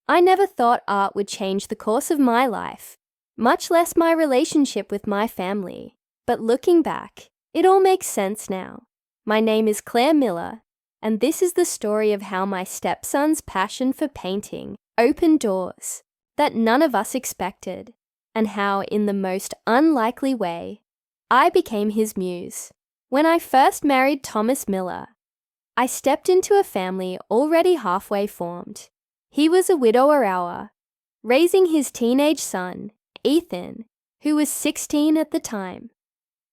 I never thought art would change the course of my life, much less my relationship with my family. But looking back, it all makes sense now. My name is Claire Miller, and this is the story of how my stepson's passion for painting opened doors that none of us expected, and how, in the most unlikely way, I became his muse. When I first married Thomas Miller, I stepped into a family already halfway formed. He was a widower, raising his teenage son, Ethan, who was 16 at the time.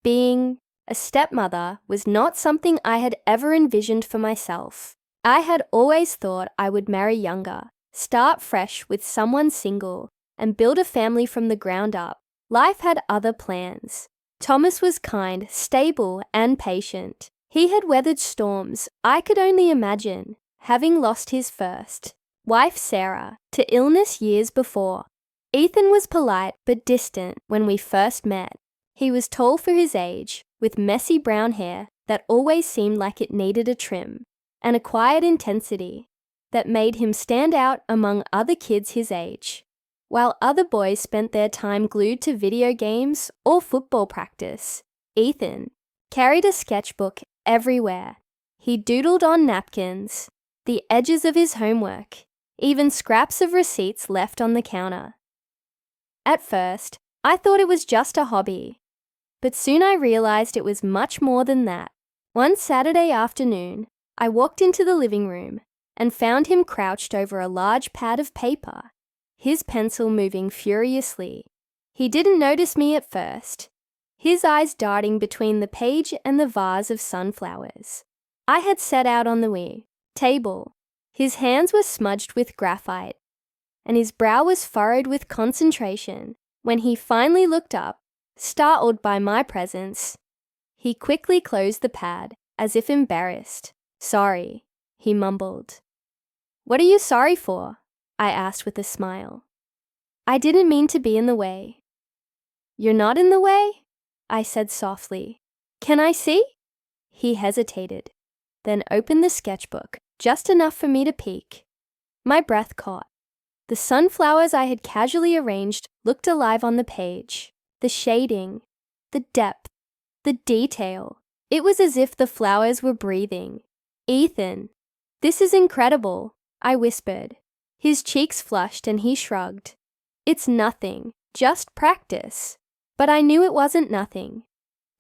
Being a stepmother was not something I had ever envisioned for myself. I had always thought I would marry younger, start fresh with someone single, and build a family from the ground up. Life had other plans. Thomas was kind, stable, and patient. He had weathered storms I could only imagine, having lost his first wife, Sarah, to illness years before. Ethan was polite but distant when we first met. He was tall for his age, with messy brown hair that always seemed like it needed a trim, and a quiet intensity that made him stand out among other kids his age. While other boys spent their time glued to video games or football practice, Ethan carried a sketchbook everywhere. He doodled on napkins, the edges of his homework, even scraps of receipts left on the counter. At first, I thought it was just a hobby, but soon I realized it was much more than that. One Saturday afternoon, I walked into the living room and found him crouched over a large pad of paper, his pencil moving furiously. He didn't notice me at first, his eyes darting between the page and the vase of sunflowers I had set out on the table. His hands were smudged with graphite, and his brow was furrowed with concentration. When he finally looked up, startled by my presence, he quickly closed the pad, as if embarrassed. "Sorry," he mumbled. "What are you sorry for?" I asked with a smile. "I didn't mean to be in the way." "You're not in the way?" I said softly. "Can I see?" He hesitated, then opened the sketchbook, just enough for me to peek. My breath caught. The sunflowers I had casually arranged looked alive on the page. The shading, the depth, the detail. It was as if the flowers were breathing. "Ethan, this is incredible," I whispered. His cheeks flushed and he shrugged. "It's nothing, just practice." But I knew it wasn't nothing.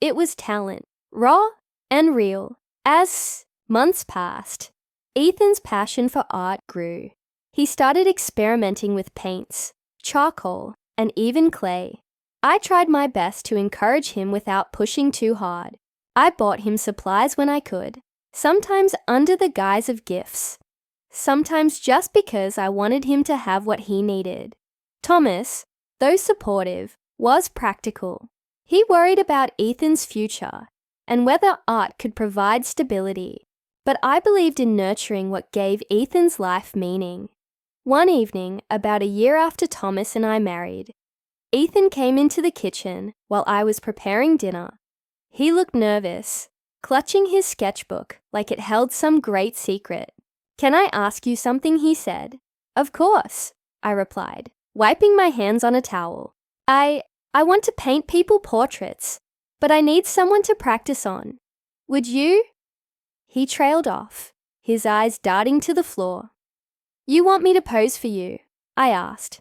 It was talent, raw and real. As months passed, Ethan's passion for art grew. He started experimenting with paints, charcoal, and even clay. I tried my best to encourage him without pushing too hard. I bought him supplies when I could, sometimes under the guise of gifts, sometimes just because I wanted him to have what he needed. Thomas, though supportive, was practical. He worried about Ethan's future and whether art could provide stability, but I believed in nurturing what gave Ethan's life meaning. One evening, about a year after Thomas and I married, Ethan came into the kitchen while I was preparing dinner. He looked nervous, clutching his sketchbook like it held some great secret. "Can I ask you something?" he said. "Of course," I replied, wiping my hands on a towel. I want to paint people portraits, but I need someone to practice on. Would you?" He trailed off, his eyes darting to the floor. "You want me to pose for you?" I asked.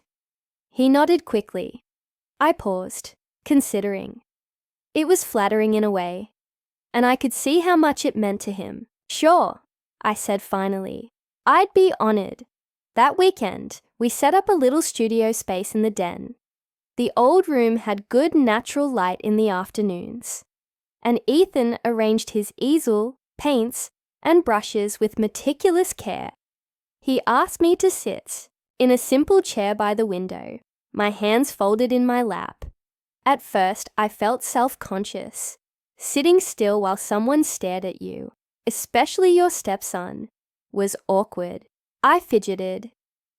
He nodded quickly. I paused, considering. It was flattering in a way, and I could see how much it meant to him. "Sure," I said finally. I'd be honored. That weekend, we set up a little studio space in the den. The old room had good natural light in the afternoons, and Ethan arranged his easel, paints, and brushes with meticulous care. He asked me to sit in a simple chair by the window, my hands folded in my lap. At first, I felt self-conscious. Sitting still while someone stared at you, especially your stepson, was awkward. I fidgeted,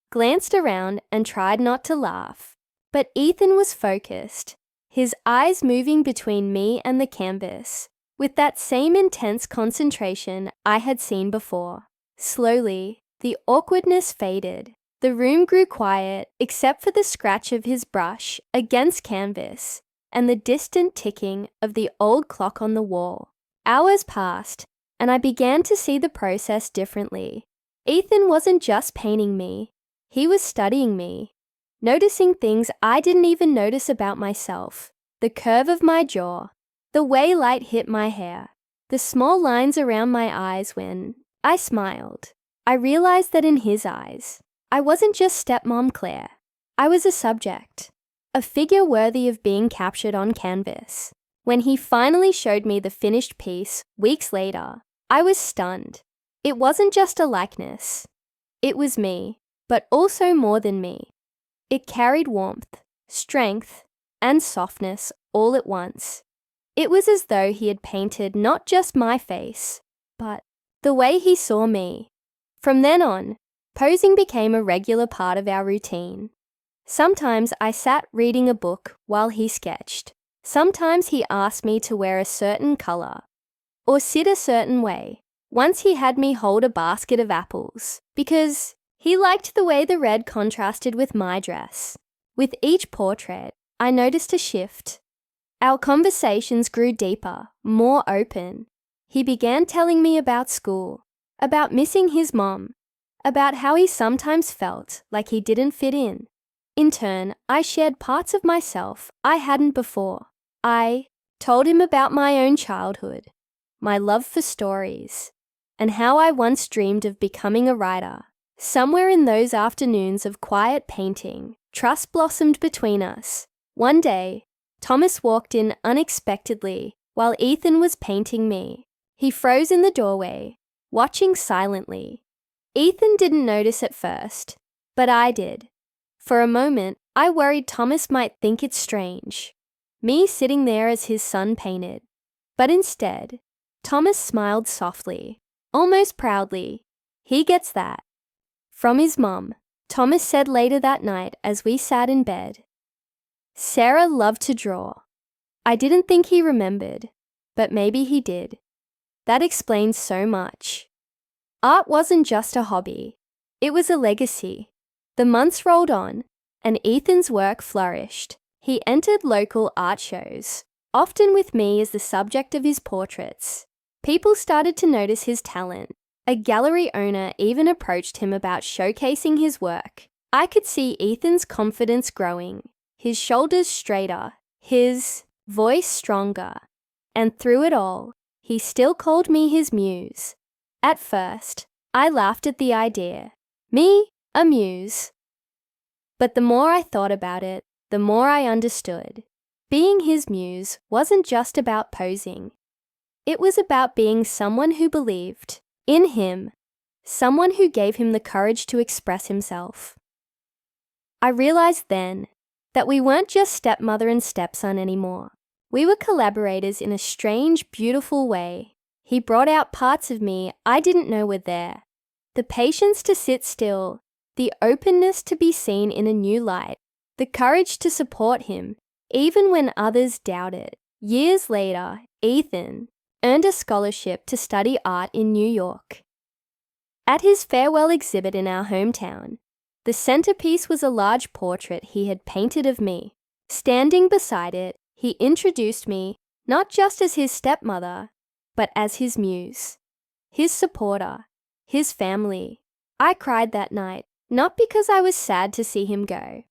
glanced around, and tried not to laugh. But Ethan was focused, his eyes moving between me and the canvas, with that same intense concentration I had seen before. Slowly, the awkwardness faded, The room grew quiet except for the scratch of his brush against canvas and the distant ticking of the old clock on the wall. Hours passed, and I began to see the process differently. Ethan wasn't just painting me, he was studying me, noticing things I didn't even notice about myself. The curve of my jaw, the way light hit my hair, the small lines around my eyes when I smiled. I realized that in his eyes, I wasn't just stepmom Claire. I was a subject, a figure worthy of being captured on canvas. When he finally showed me the finished piece weeks later, I was stunned. It wasn't just a likeness. It was me, but also more than me. It carried warmth, strength, and softness all at once. It was as though he had painted not just my face, but the way he saw me. From then on, posing became a regular part of our routine. Sometimes I sat reading a book while he sketched. Sometimes he asked me to wear a certain color or sit a certain way. Once he had me hold a basket of apples because he liked the way the red contrasted with my dress. With each portrait, I noticed a shift. Our conversations grew deeper, more open. He began telling me about school, about missing his mom, about how he sometimes felt like he didn't fit in. In turn, I shared parts of myself I hadn't before. I told him about my own childhood, my love for stories, and how I once dreamed of becoming a writer. Somewhere in those afternoons of quiet painting, trust blossomed between us. One day, Thomas walked in unexpectedly while Ethan was painting me. He froze in the doorway, watching silently. Ethan didn't notice at first, but I did. For a moment, I worried Thomas might think it strange, me sitting there as his son painted. But instead, Thomas smiled softly, almost proudly. He gets that. From his mom, Thomas said later that night as we sat in bed. Sarah loved to draw. I didn't think he remembered, but maybe he did. That explains so much. Art wasn't just a hobby, it was a legacy. The months rolled on, and Ethan's work flourished. He entered local art shows, often with me as the subject of his portraits. People started to notice his talent. A gallery owner even approached him about showcasing his work. I could see Ethan's confidence growing, his shoulders straighter, his voice stronger. And through it all, he still called me his muse. At first, I laughed at the idea. Me, a muse. But the more I thought about it, the more I understood. Being his muse wasn't just about posing. It was about being someone who believed in him, someone who gave him the courage to express himself. I realized then that we weren't just stepmother and stepson anymore. We were collaborators in a strange, beautiful way. He brought out parts of me I didn't know were there. The patience to sit still, the openness to be seen in a new light, the courage to support him, even when others doubted. Years later, Ethan earned a scholarship to study art in New York. At his farewell exhibit in our hometown, the centerpiece was a large portrait he had painted of me. Standing beside it, he introduced me not just as his stepmother, but as his muse, his supporter, his family. I cried that night, not because I was sad to see him go,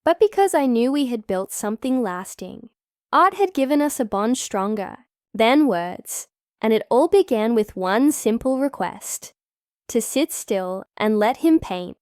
but because I knew we had built something lasting. Art had given us a bond stronger than words, and it all began with one simple request: to sit still and let him paint.